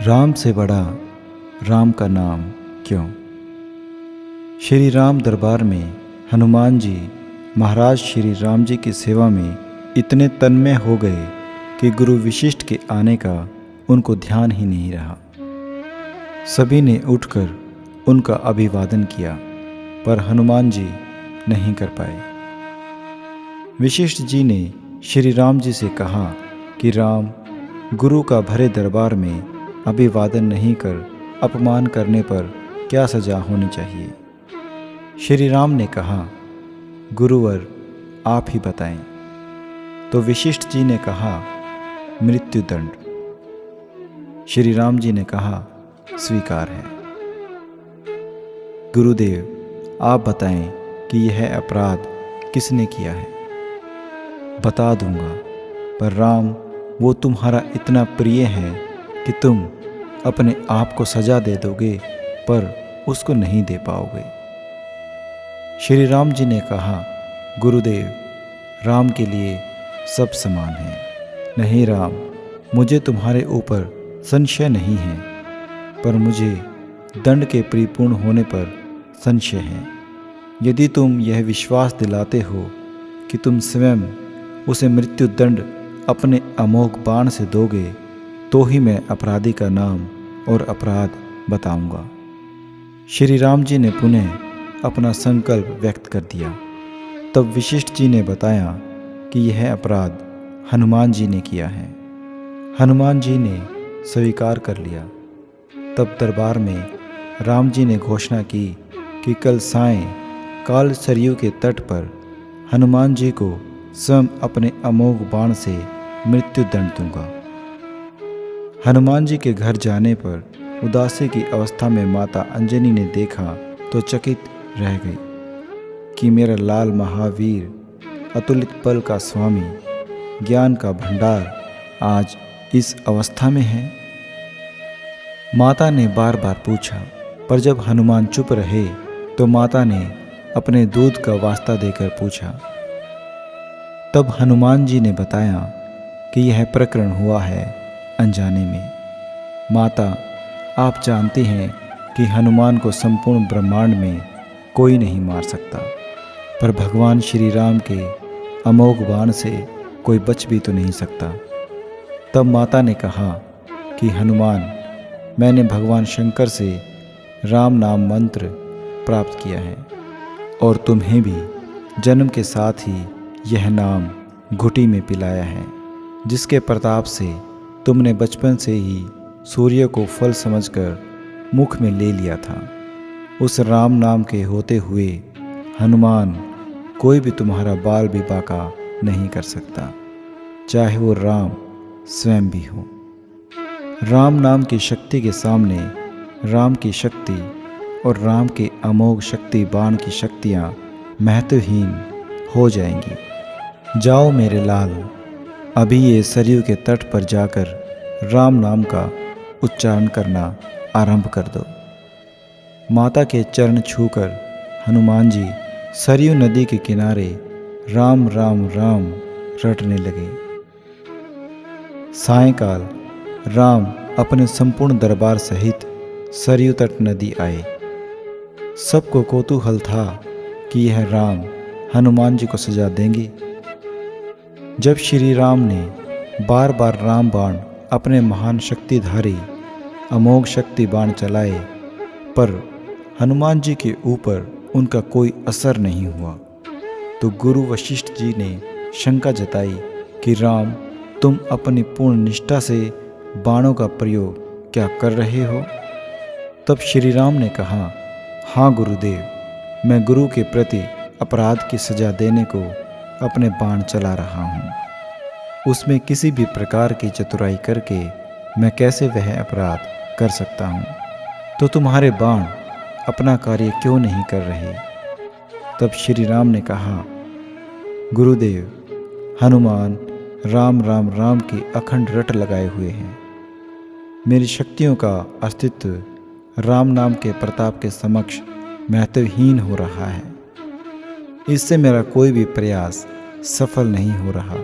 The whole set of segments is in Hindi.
राम से बड़ा राम का नाम क्यों। श्री राम दरबार में हनुमान जी महाराज श्री राम जी की सेवा में इतने तन्मय हो गए कि गुरु वशिष्ठ के आने का उनको ध्यान ही नहीं रहा। सभी ने उठकर उनका अभिवादन किया, पर हनुमान जी नहीं कर पाए। वशिष्ठ जी ने श्री राम जी से कहा कि राम, गुरु का भरे दरबार में अभिवादन नहीं कर अपमान करने पर क्या सजा होनी चाहिए। श्री राम ने कहा, गुरुवर आप ही बताएं। तो वशिष्ठ जी ने कहा, मृत्युदंड। श्री राम जी ने कहा, स्वीकार है। गुरुदेव आप बताएं कि यह अपराध किसने किया है। बता दूंगा, पर राम वो तुम्हारा इतना प्रिय है कि तुम अपने आप को सजा दे दोगे पर उसको नहीं दे पाओगे। श्री राम जी ने कहा, गुरुदेव राम के लिए सब समान है। नहीं राम, मुझे तुम्हारे ऊपर संशय नहीं है, पर मुझे दंड के परिपूर्ण होने पर संशय है। यदि तुम यह विश्वास दिलाते हो कि तुम स्वयं उसे मृत्यु दंड अपने अमोघ बाण से दोगे, तो ही मैं अपराधी का नाम और अपराध बताऊंगा। श्री राम जी ने पुनः अपना संकल्प व्यक्त कर दिया। तब वशिष्ठ जी ने बताया कि यह अपराध हनुमान जी ने किया है। हनुमान जी ने स्वीकार कर लिया। तब दरबार में राम जी ने घोषणा की कि कल सायं काल सरयू के तट पर हनुमान जी को स्वयं अपने अमोघ बाण से मृत्यु दंड दूंगा। हनुमान जी के घर जाने पर उदासी की अवस्था में माता अंजनी ने देखा तो चकित रह गई कि मेरा लाल महावीर, अतुलित बल का स्वामी, ज्ञान का भंडार आज इस अवस्था में है। माता ने बार बार पूछा, पर जब हनुमान चुप रहे तो माता ने अपने दूध का वास्ता देकर पूछा। तब हनुमान जी ने बताया कि यह प्रकरण हुआ है अनजाने में। माता, आप जानती हैं कि हनुमान को संपूर्ण ब्रह्मांड में कोई नहीं मार सकता, पर भगवान श्री राम के अमोघ बाण से कोई बच भी तो नहीं सकता। तब माता ने कहा कि हनुमान, मैंने भगवान शंकर से राम नाम मंत्र प्राप्त किया है और तुम्हें भी जन्म के साथ ही यह नाम घुटी में पिलाया है, जिसके प्रताप से तुमने बचपन से ही सूर्य को फल समझकर मुख में ले लिया था। उस राम नाम के होते हुए हनुमान कोई भी तुम्हारा बाल भी बांका नहीं कर सकता, चाहे वो राम स्वयं भी हो। राम नाम की शक्ति के सामने राम की शक्ति और राम के अमोघ शक्ति बाण की शक्तियाँ महत्वहीन हो जाएंगी। जाओ मेरे लाल, अभी ये सरयू के तट पर जाकर राम नाम का उच्चारण करना आरंभ कर दो। माता के चरण छूकर हनुमान जी सरयू नदी के किनारे राम राम राम रटने लगे। सायंकाल राम अपने संपूर्ण दरबार सहित सरयू तट नदी आए। सबको कौतूहल था कि यह राम हनुमान जी को सजा देंगे। जब श्री राम ने बार बार राम बाण अपने महान शक्तिधारी अमोघ शक्ति बाण चलाए, पर हनुमान जी के ऊपर उनका कोई असर नहीं हुआ, तो गुरु वशिष्ठ जी ने शंका जताई कि राम, तुम अपनी पूर्ण निष्ठा से बाणों का प्रयोग क्या कर रहे हो। तब श्री राम ने कहा, हाँ गुरुदेव, मैं गुरु के प्रति अपराध की सजा देने को अपने बाण चला रहा हूँ। उसमें किसी भी प्रकार की चतुराई करके मैं कैसे वह अपराध कर सकता हूँ। तो तुम्हारे बाण अपना कार्य क्यों नहीं कर रहे। तब श्री राम ने कहा, गुरुदेव, हनुमान राम राम राम की अखंड रट लगाए हुए हैं। मेरी शक्तियों का अस्तित्व राम नाम के प्रताप के समक्ष महत्वहीन हो रहा है। इससे मेरा कोई भी प्रयास सफल नहीं हो रहा।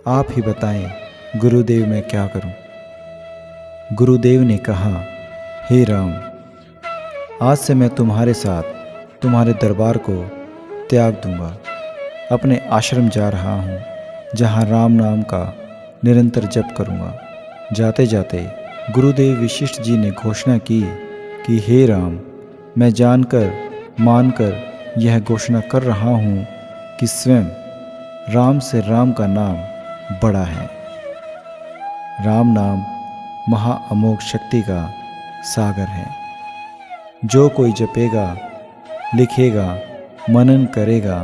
आप ही बताएं गुरुदेव, मैं क्या करूं। गुरुदेव ने कहा, हे राम, आज से मैं तुम्हारे साथ तुम्हारे दरबार को त्याग दूंगा। अपने आश्रम जा रहा हूँ, जहाँ राम नाम का निरंतर जप करूँगा। जाते जाते गुरुदेव वशिष्ठ जी ने घोषणा की कि हे राम, मैं जानकर मानकर यह घोषणा कर रहा हूँ कि स्वयं राम से राम का नाम बड़ा है। राम नाम महाअमोघ शक्ति का सागर है। जो कोई जपेगा, लिखेगा, मनन करेगा,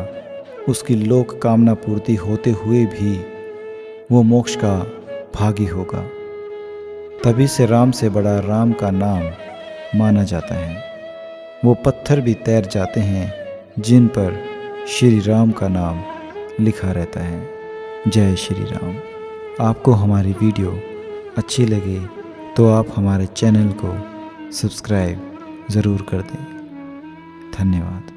उसकी लोक कामना पूर्ति होते हुए भी वो मोक्ष का भागी होगा। तभी से राम से बड़ा राम का नाम माना जाता है। वो पत्थर भी तैर जाते हैं जिन पर श्री राम का नाम लिखा रहता है। जय श्री राम। आपको हमारी वीडियो अच्छी लगे तो आप हमारे चैनल को सब्सक्राइब ज़रूर कर दें। धन्यवाद।